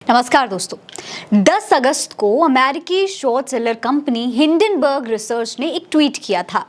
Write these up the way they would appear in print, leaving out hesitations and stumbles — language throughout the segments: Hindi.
नमस्कार दोस्तों। 10 अगस्त को अमेरिकी short seller company Hindenburg research ने एक ट्वीट किया था।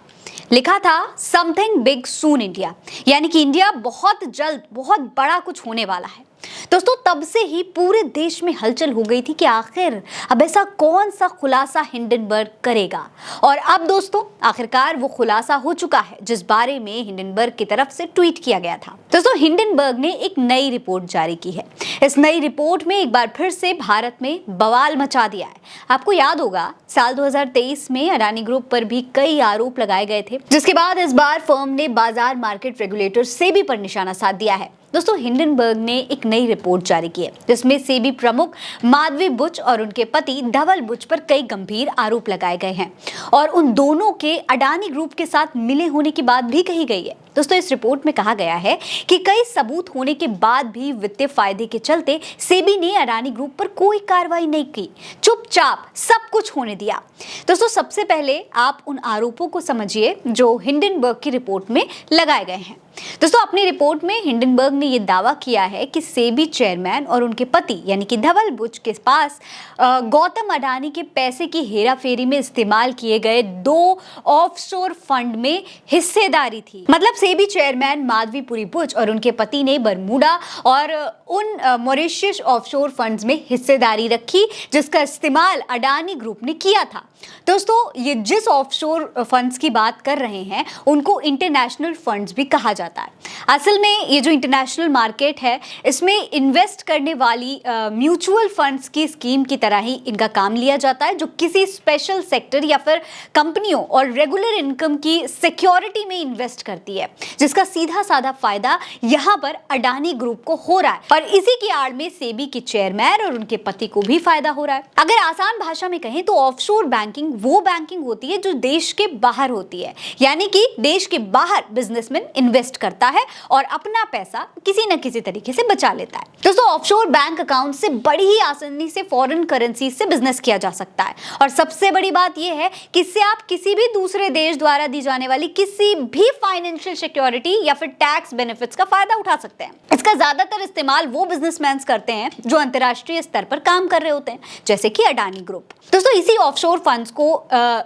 लिखा था समथिंग बिग सून इंडिया, यानी कि इंडिया बहुत जल्द बहुत बड़ा कुछ होने वाला है। दोस्तों, तब से ही पूरे देश में हलचल हो गई थी कि आखिर अब ऐसा कौन सा खुलासा हिंडनबर्ग करेगा। और अब दोस्तों आखिरकार वो खुलासा हो चुका है जिस बारे में हिंडनबर्ग की तरफ से ट्वीट किया गया था। दोस्तों, हिंडनबर्ग ने एक नई रिपोर्ट जारी की है। इस नई रिपोर्ट में एक बार फिर से भारत में बवाल मचा दिया है। आपको याद होगा साल 2023 में अडानी ग्रुप पर भी कई आरोप लगाए गए थे, जिसके बाद इस बार फर्म ने बाजार मार्केट रेगुलेटर सेबी पर निशाना साध दिया है। दोस्तों, हिंडनबर्ग ने एक नई रिपोर्ट जारी की है जिसमें सेबी प्रमुख माधवी बुच और उनके पति धवल बुच पर कई गंभीर आरोप लगाए गए हैं और उन दोनों के अडानी ग्रुप के साथ मिले होने की बात भी कही गई है। दोस्तों, इस रिपोर्ट में कहा गया है कि कई सबूत होने के बाद भी वित्तीय फायदे के चलते सेबी ने अडानी ग्रुप पर कोई कार्रवाई नहीं की, चुपचाप सब कुछ होने दिया। दोस्तों, सबसे पहले आप उन आरोपों को समझिए जो हिंडनबर्ग की रिपोर्ट में लगाए गए हैं। दोस्तों, अपनी रिपोर्ट में हिंडनबर्ग ने यह दावा किया है कि सेबी चेयरमैन और उनके पति यानी कि धवल बुच के पास गौतम अडानी के पैसे की हेराफेरी में इस्तेमाल किए गए 2 ऑफशोर फंड में हिस्सेदारी थी। मतलब सेबी चेयरमैन माधवीपुरी बुच और उनके पति ने बरमूडा और उन मॉरिशस ऑफशोर फंड्स में हिस्सेदारी रखी जिसका इस्तेमाल अडानी ग्रुप ने किया था। दोस्तों, ये जिस ऑफशोर फंड्स की बात कर रहे हैं उनको इंटरनेशनल फंड्स भी कहा जाता है। असल में ये जो इंटरनेशनल मार्केट है इसमें इन्वेस्ट करने वाली म्यूचुअल फंड्स की स्कीम की तरह ही इनका काम लिया जाता है, जो किसी स्पेशल सेक्टर या फिर कंपनियों और रेगुलर इनकम की सिक्योरिटी में इन्वेस्ट करती है, जिसका सीधा साधा फायदा यहाँ पर अडानी ग्रुप को हो रहा है और इसी की आड़ में सेबी के चेयरमैन और उनके पति को भी फायदा हो रहा है। अगर आसान भाषा में कहें तो ऑफशोर बैंकिंग वो बैंकिंग होती है जो देश के बाहर होती है, यानी कि देश के बाहर बिजनेसमैन इन्वेस्ट करता है और अपना पैसा किसी न किसी तरीके से बचा लेता है। दोस्तों, ऑफशोर बैंक अकाउंट से बड़ी ही आसानी से फॉरेन करेंसी से बिजनेस किया जा सकता है और सबसे बड़ी बात यह है कि इससे आप किसी भी दूसरे देश द्वारा दी जाने वाली किसी भी फाइनेंशियल सिक्योरिटी या फिर टैक्स बेनिफिट्स का फायदा उठा सकते हैं। इसका ज्यादातर इस्तेमाल वो बिजनेसमैन करते हैं जो अंतर्राष्ट्रीय स्तर पर काम कर रहे होते हैं, जैसे कि अडानी ग्रुप। दोस्तों, इसी ऑफशोर फंड्स को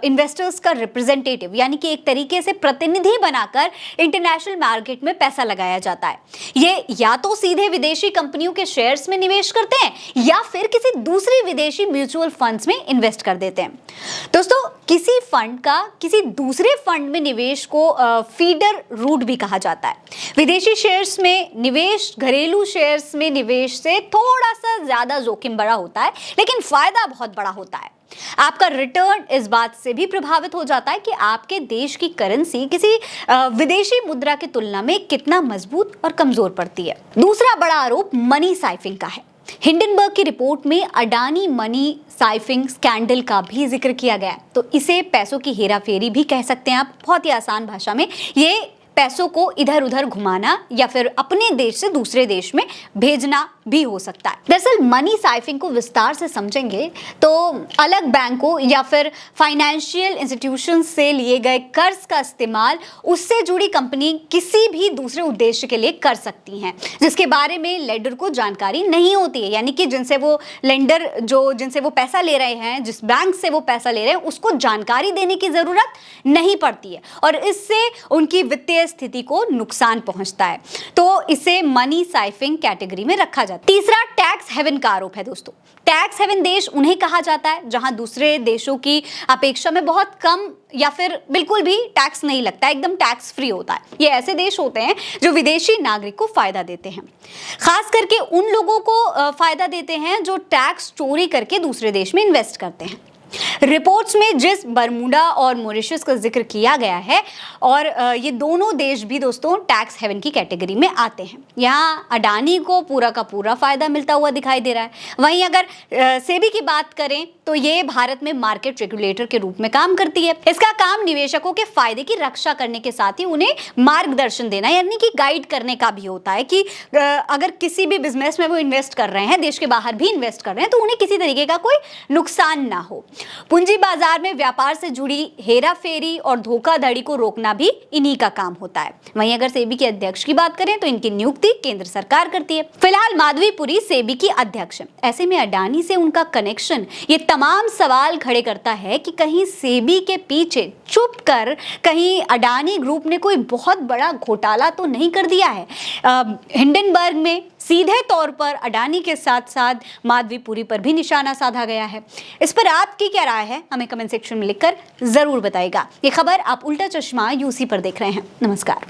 इन्वेस्टर्स का रिप्रेजेंटेटिव यानी कि एक तरीके से प्रतिनिधि बनाकर इंटरनेशनल मार्केट में पैसा लगाया जाता है। ये या तो सीधे विदेशी कंपनियों के शेयर्स में निवेश करते हैं या फिर किसी दूसरी विदेशी म्यूचुअल फंड्स में इन्वेस्ट कर देते हैं। दोस्तों, किसी फंड का किसी दूसरे फंड में निवेश को फीडर रूट भी कहा जाता है। विदेशी शेयर्स में निवेश घरेलू शेयर्स में निवेश से थोड़ा सा ज्यादा जोखिम बड़ा होता है, लेकिन फायदा बहुत बड़ा होता है। आपका रिटर्न इस बात से भी प्रभावित हो जाता है कि आपके देश की करेंसी किसी विदेशी मुद्रा की तुलना में कितना मजबूत और कमजोर पड़ती है। दूसरा बड़ा आरोप मनी साइफिंग का है। हिंडनबर्ग की रिपोर्ट में अडानी मनी साइफिंग स्कैंडल का भी जिक्र किया गया है, तो इसे पैसों की हेराफेरी भी कह सकते हैं आप। बहुत ही आसान भाषा में ये पैसों को इधर उधर घुमाना या फिर अपने देश से दूसरे देश में भेजना भी हो सकता है। दरअसल मनी साइफिंग को विस्तार से समझेंगे तो अलग बैंकों या फिर फाइनेंशियल इंस्टीट्यूशंस से लिए गए कर्ज का इस्तेमाल उससे जुड़ी कंपनी किसी भी दूसरे उद्देश्य के लिए कर सकती हैं, जिसके बारे में लेंडर को जानकारी नहीं होती है। यानी कि जिनसे वो लेंडर जिनसे वो पैसा ले रहे हैं, जिस बैंक से वो पैसा ले रहे हैं, उसको जानकारी देने की जरूरत नहीं पड़ती है और इससे उनकी वित्तीय स्थिति को नुकसान पहुंचता है, तो इसे मनी साइफिंग कैटेगरी में रखा जाता है। तीसरा टैक्स हेवन का आरोप है। दोस्तों, टैक्स हेवन देश उन्हें कहा जाता है जहां दूसरे देशों की अपेक्षा में बहुत कम या फिर बिल्कुल भी टैक्स नहीं लगता है, एकदम टैक्स फ्री होता है। ये ऐसे देश होते हैं जो विदेशी नागरिक को फायदा देते हैं, खास करके उन लोगों को फायदा देते हैं जो टैक्स चोरी करके दूसरे देश में इन्वेस्ट करते हैं। रिपोर्ट्स में जिस बरमूडा और मॉरिशस का जिक्र किया गया है और ये दोनों देश भी दोस्तों टैक्स हेवन की कैटेगरी में आते हैं। यहाँ अडानी को पूरा का पूरा फायदा मिलता हुआ दिखाई दे रहा है। वहीं अगर सेबी की बात करें तो ये भारत में मार्केट रेगुलेटर के रूप में काम करती है। इसका काम निवेशकों के फायदे की रक्षा करने के साथ ही उन्हें मार्गदर्शन देना यानी कि गाइड करने का भी होता है कि अगर किसी भी बिजनेस में वो इन्वेस्ट कर रहे हैं, देश के बाहर भी इन्वेस्ट कर रहे हैं, तो उन्हें किसी तरीके का कोई नुकसान ना हो। पूंजी बाजार में व्यापार से जुड़ी हेरा फेरी और धोखाधड़ी को रोकना भी इन्हीं का काम होता है। वहीं अगर सेबी के अध्यक्ष की बात करें तो इनकी नियुक्ति केंद्र सरकार करती है। फिलहाल माधवीपुरी सेबी की अध्यक्ष है। ऐसे में अडानी से उनका कनेक्शन ये तमाम सवाल खड़े करता है कि कहीं सेबी के पीछे चुप कर कहीं अडानी ग्रुप ने कोई बहुत बड़ा घोटाला तो नहीं कर दिया है। हिंडनबर्ग में सीधे तौर पर अडानी के साथ साथ माधवीपुरी पर भी निशाना साधा गया है। इस पर आपकी क्या राय है, हमें कमेंट सेक्शन में लिखकर जरूर बताइएगा। ये खबर आप उल्टा चश्मा यूसी पर देख रहे हैं। नमस्कार।